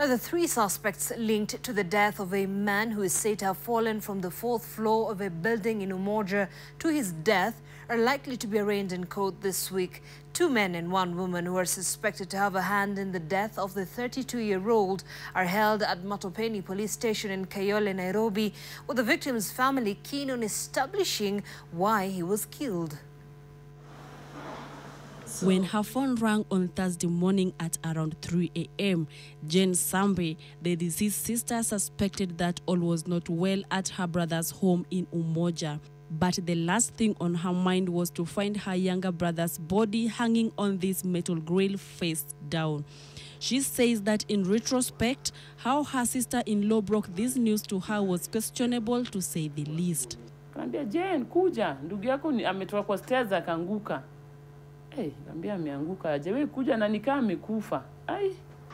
Now, the three suspects linked to the death of a man who is said to have fallen from the fourth floor of a building in Umoja to his death are likely to be arraigned in court this week. Two men and one woman who are suspected to have a hand in the death of the 32-year-old are held at Matopeni Police Station in Kayole, Nairobi, with the victim's family keen on establishing why he was killed. When her phone rang on Thursday morning at around 3 a.m., Jane Sambe, the deceased sister, suspected that all was not well at her brother's home in Umoja. But the last thing on her mind was to find her younger brother's body hanging on this metal grill face down. She says that in retrospect, how her sister-in-law broke this news to her was questionable, to say the least. Kambia, Jane, kuja, ndugu yako ametoka kwa stairs akaanguka. Kambia ameanguka aje, wewe kuja na nikaa amekufa.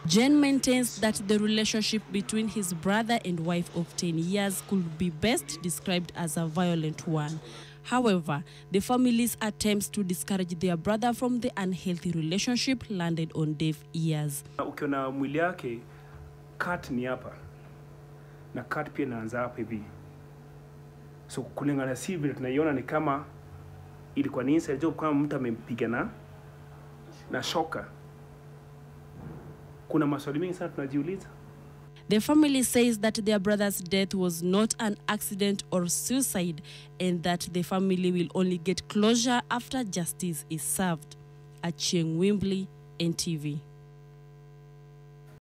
Jane maintains that the relationship between his brother and wife of 10 years could be best described as a violent one. However, the family's attempts to discourage their brother from the unhealthy relationship landed on deaf ears. Ukiona mwili yake, cut ni hapa. Na cut pia inaanza hapa hivi. So kulingana si vile tunaiona ni kama ilikuwa ni inside job, kama mtu amempiga na shoka. Kuna maswali mengi sana tunajiuliza. The family says that their brother's death was not an accident or suicide, and that the family will only get closure after justice is served. Achieng Wimbley, NTV.